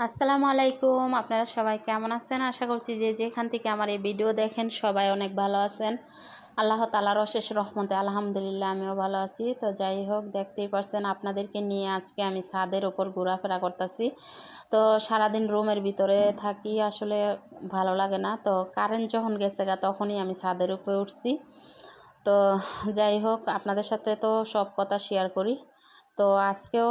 আসসালামু আলাইকুম। আপনারা সবাই কেমন আছেন? আশা করছি যে যেখান থেকে আমার এই ভিডিও দেখেন সবাই অনেক ভালো আছেন। আল্লাহ তাআলার অশেষ রহমতে আলহামদুলিল্লাহ আমিও ভালো আছি। তো যাই হোক, দেখতেই পারছেন আপনাদেরকে নিয়ে আজকে আমি ছাদের ওপর ঘোরাফেরা করতেছি। তো সারাদিন রুমের ভিতরে থাকি, আসলে ভালো লাগে না। তো কারেন্ট যখন গেছে তখনই আমি ছাদের উপরে উঠছি। তো যাই হোক, আপনাদের সাথে তো সব কথা শেয়ার করি। তো আজকেও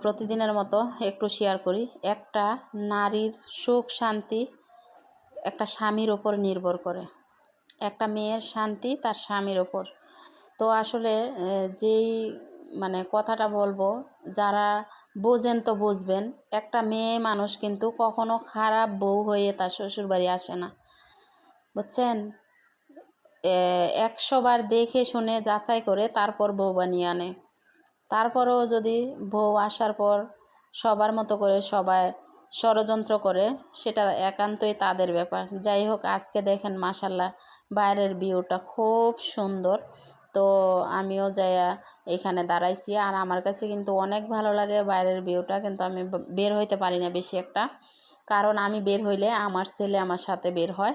প্রতিদিনের মতো একটু শেয়ার করি। একটা নারীর সুখ শান্তি একটা স্বামীর ওপর নির্ভর করে। একটা মেয়ের শান্তি তার স্বামীর ওপর। তো আসলে যেই কথাটা বলবো, যারা বোঝেন তো বুঝবেন। একটা মেয়ে মানুষ কিন্তু কখনো খারাপ বউ হয়ে তার শ্বশুরবাড়ি আসে না, বুঝছেন। 100 বার দেখে শুনে যাচাই করে তারপর বউ বানিয়ে আনে। তারপরেও যদি বউ আসার পর সবার মতো করে সবাই ষড়যন্ত্র করে, সেটা একান্তই তাদের ব্যাপার। যাই হোক, আজকে দেখেন মাশাল্লাহ বাইরের ভিউটা খুব সুন্দর। তো আমিও যাইয়া এখানে দাঁড়াইছি, আর আমার কাছে কিন্তু অনেক ভালো লাগে বাইরের ভিউটা। কিন্তু আমি বের হইতে পারি না বেশি একটা, কারণ আমি বের হইলে আমার ছেলে আমার সাথে বের হয়,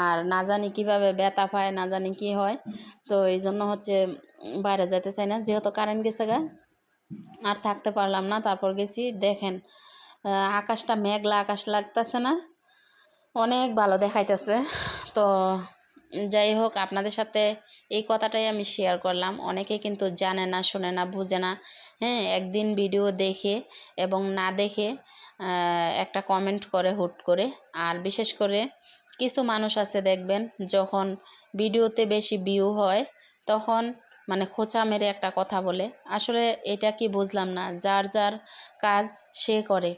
আর না জানি কীভাবে ব্যথা পায়, না জানি কী হয়। তো এই জন্য হচ্ছে বাইরে যেতে চাই না। যেহেতু কারেন্ট গেছে আর থাকতে পারলাম না, তারপর গেছি। দেখেন আকাশটা মেঘলা আকাশ লাগতেছে না, অনেক ভালো দেখাইতেছে। তো যাই হোক, আপনাদের সাথে এই কথাটাই আমি শেয়ার করলাম। অনেকে কিন্তু জানে না, শোনে না, বুঝে না। হ্যাঁ, একদিন ভিডিও দেখে এবং না দেখে একটা কমেন্ট করে হুট করে। আর বিশেষ করে কিছু মানুষ আছে দেখবেন, যখন ভিডিওতে বেশি ভিউ হয় তখন খোঁচা মেরে একটা কথা বলে। আসলে এটা কি বুঝলাম না, যার যার কাজ সে করে।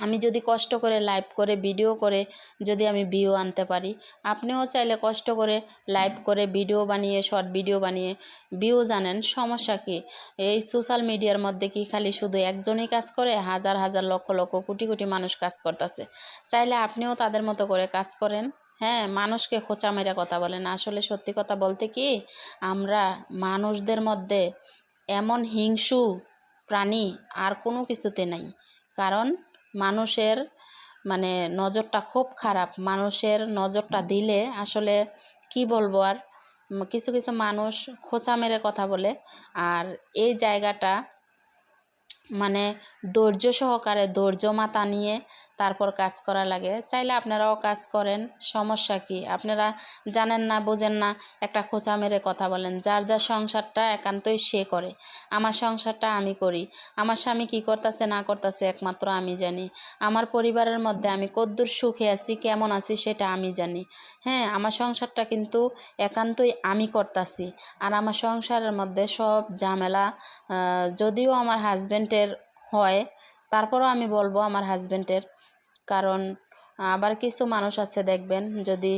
আমি যদি কষ্ট করে লাইভ করে ভিডিও করে যদি আমি ভিউ আনতে পারি, আপনিও চাইলে কষ্ট করে লাইভ করে ভিডিও বানিয়ে শর্ট ভিডিও বানিয়ে ভিউ জানেন, সমস্যা কি? এই সোশ্যাল মিডিয়ার মধ্যে কি খালি শুধু একজনই কাজ করে? হাজার হাজার লক্ষ লক্ষ কোটি কোটি মানুষ কাজ করতেছে। চাইলে আপনিও তাদের মতো করে কাজ করেন। হ্যাঁ, মানুষকে খোঁচা মেরে কথা বলেন। আসলে সত্যি কথা বলতে কি, আমরা মানুষদের মধ্যে এমন হিংসু প্রাণী আর কোনো কিছুতে নাই। কারণ মানুষের নজরটা খুব খারাপ। মানুষের নজরটা দিলে আসলে কি বলবো আর, কিছু কিছু মানুষ খোঁচা মেরে কথা বলে। আর এই জায়গাটা ধৈর্য সহকারে, ধৈর্য মাথা নিয়ে তারপর কাজ করা লাগে। চাইলে আপনারাও কাজ করেন, সমস্যা কি? আপনারা জানেন না, বোঝেন না, একটা খোঁচা মেরে কথা বলেন। যার যার সংসারটা একান্তই সে করে। আমার সংসারটা আমি করি। আমার স্বামী কী করতেছে না করতেছে একমাত্র আমি জানি। আমার পরিবারের মধ্যে আমি কদ্দূর সুখে আছি, কেমন আছি, সেটা আমি জানি। হ্যাঁ, আমার সংসারটা কিন্তু একান্তই আমি করতেছি। আর আমার সংসারের মধ্যে সব ঝামেলা যদিও আমার হাজব্যান্ডের হয়, তারপরও আমি বলবো আমার হাজব্যান্ডের। কারণ আবার কিছু মানুষ আছে দেখবেন, যদি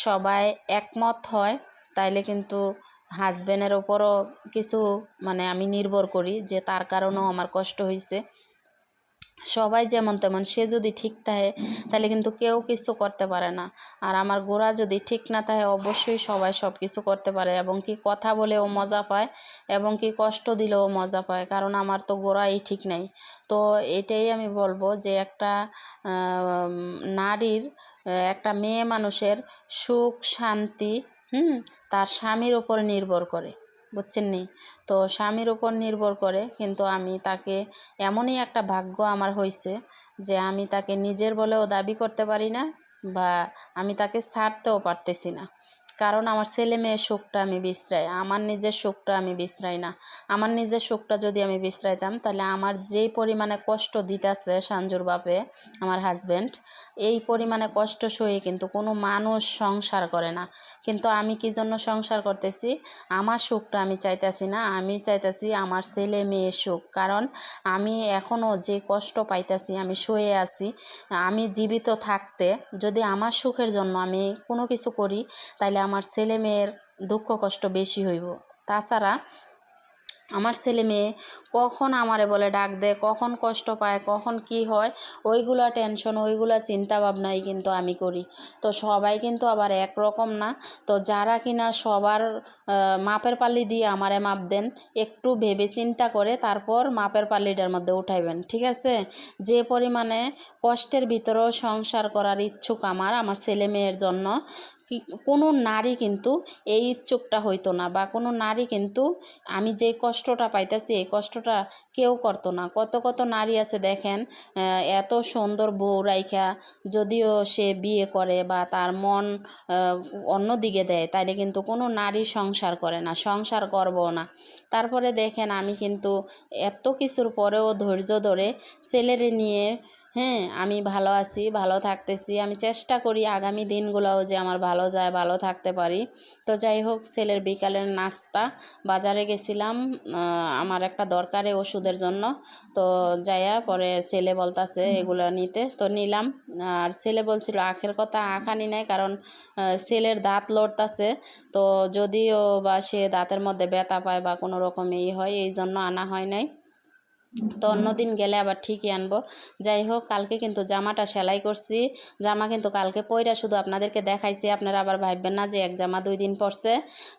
সবাই একমত হয় তাইলে কিন্তু হাজব্যান্ডের ওপরও কিছু আমি নির্ভর করি, যে তার কারণেও আমার কষ্ট হয়েছে। সবাই যেমন তেমন, সে যদি ঠিক থাকে তাহলে কিন্তু কেউ কিছু করতে পারে না। আর আমার গোড়া যদি ঠিক না থাকে, অবশ্যই সবাই সব কিছু করতে পারে, এবং কি কথা বলেও মজা পায়, এবং কি কষ্ট দিলেও মজা পায়। কারণ আমার তো গোড়াই ঠিক নাই। তো এটাই আমি বলবো যে একটা নারীর, একটা মেয়ে মানুষের সুখ শান্তি তার স্বামীর ওপর নির্ভর করে, বুঝছেন নি? তো স্বামীর ওপর নির্ভর করে, কিন্তু আমি তাকে এমনই একটা ভাগ্য আমার হয়েছে যে আমি তাকে নিজের বলেও দাবি করতে পারি না, বা আমি তাকে ছাড়তেও পারতেছি না। কারণ আমার ছেলে মেয়ের সুখটা আমি বিসরাই, আমার নিজের সুখটা আমি বিসরাই না। আমার নিজের সুখটা যদি আমি বিসরাইতাম, তাহলে আমার যেই পরিমাণে কষ্ট দিতেছে সাঞ্জুর বাপে, আমার হাজব্যান্ড, এই পরিমাণে কষ্ট সয়ে কিন্তু কোনো মানুষ সংসার করে না। কিন্তু আমি কি জন্য সংসার করতেছি? আমার সুখটা আমি চাইতেছি না, আমি চাইতেছি আমার ছেলে মেয়ের সুখ। কারণ আমি এখনও যে কষ্ট পাইতেছি, আমি সয়ে আছি। আমি জীবিত থাকতে যদি আমার সুখের জন্য আমি কোনো কিছু করি, তাইলে আমার ছেলে মেয়ের দুঃখ কষ্ট বেশি হইব। তাছাড়া আমার ছেলে মেয়ে কখন আমারে বলে ডাক দেয়, কখন কষ্ট পায়, কখন কি হয়, ওইগুলা টেনশন, ওইগুলা চিন্তা ভাবনাই কিন্তু আমি করি। তো সবাই কিন্তু আবার একরকম না। তো যারা কিনা সবার মাপের পাল্লি দিয়ে আমারে মাপ দেন, একটু ভেবে চিন্তা করে তারপর মাপের পাল্লিটার মধ্যে উঠাইবেন, ঠিক আছে? যে পরিমাণে কষ্টের ভিতরেও সংসার করার ইচ্ছুক আমার ছেলে মেয়ের জন্য, কোনো নারী কিন্তু এই ইচ্ছুকটা হইতো না, বা কোনো নারী কিন্তু আমি যে কষ্টটা পাইতেছি এই কষ্টটা কেউ করতো না। কত কত নারী আছে দেখেন, এত সুন্দর বউ রাইখা যদিও সে বিয়ে করে বা তার মন অন্য দিকে দেয়, তাইলে কিন্তু কোনো নারী সংসার করে না, সংসার করবও না। তারপরে দেখেন আমি কিন্তু এত কিছুর পরেও ধৈর্য ধরে ছেলেরে নিয়ে, হ্যাঁ, আমি ভালো আছি, ভালো থাকতেছি। আমি চেষ্টা করি আগামী দিনগুলোও যে আমার ভালো যায়, ভালো থাকতে পারি। তো যাই হোক, ছেলের বিকালের নাস্তা, বাজারে গেছিলাম আমার একটা দরকারে ওষুধের জন্য। তো যাইয়া পরে ছেলে বলতাছে এগুলো নিতে, তো নিলাম। আর ছেলে বলছিল আখের কথা, আখানি নাই, কারণ ছেলের দাঁত লড়তাছে। তো যদিও বা সে দাঁতের মধ্যে ব্যথা পায় বা কোনো রকম এই হয়, এই জন্য আনা হয় নাই। তো অন্যদিন গেলে আবার ঠিকই আনবো। যাই হোক, কালকে কিন্তু জামাটা সেলাই করছি। জামা কিন্তু কালকে পইরা শুধু আপনাদেরকে দেখাইছি, আপনারা আবার ভাববেন না যে এক জামা 2 দিন পরছে।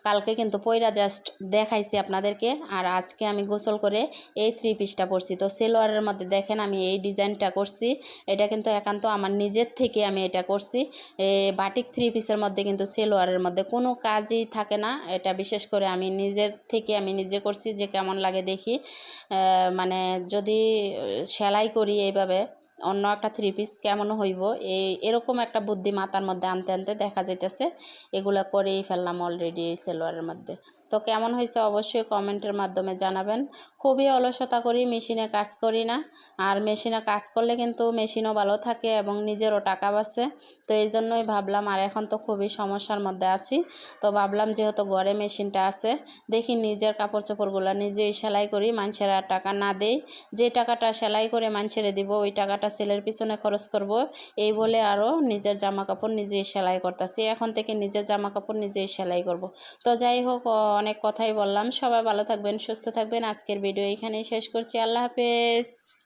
কালকে কিন্তু পইরা জাস্ট দেখাইছি আপনাদেরকে। আর আজকে আমি গোসল করে এই 3 পিসটা পরছি। তো সেলোয়ারের মধ্যে দেখেন আমি এই ডিজাইনটা করছি, এটা কিন্তু একান্ত আমার নিজের থেকে আমি এটা করছি। বাটিক 3 পিসের মধ্যে কিন্তু সেলোয়ারের মধ্যে কোনো কাজই থাকে না। এটা বিশেষ করে আমি নিজের থেকে আমি নিজে করছি, যে কেমন লাগে দেখি। মানে যদি সেলাই করি এইভাবে অন্য একটা 3 পিস কেমন হইব, এরকম একটা বুদ্ধি মাথার মধ্যে আনতে আনতে দেখা যাইতেছে এগুলো করেই ফেললাম অলরেডি এই সেলোয়ারের মধ্যে। তো কেমন হয়েছে অবশ্যই কমেন্টের মাধ্যমে জানাবেন। খুবই অলসতা করি, মেশিনে কাজ করি না। আর মেশিনে কাজ করলে কিন্তু মেশিনও ভালো থাকে এবং নিজেরও টাকা বাঁচে। তো এই জন্যই ভাবলাম, আর এখন তো খুবই সমস্যার মধ্যে আছি, তো ভাবলাম যেহেতু ঘরে মেশিনটা আছে, দেখি নিজের কাপড় চোপড়গুলো নিজেই সেলাই করি, মানুষের আর টাকা না দেই। যে টাকাটা সেলাই করে মানুষেরে দিব ওই টাকাটা ছেলের পিছনে খরচ করব, এই বলে আরও নিজের জামা কাপড় নিজেই সেলাই করতেছি। এখন থেকে নিজের জামা কাপড় নিজেই সেলাই করব। তো যাই হোক, অনেক কথাই বললাম। সবাই ভালো থাকবেন, সুস্থ থাকবেন। আজকের ভিডিও এখানেই শেষ করছি। আল্লাহ হাফেজ।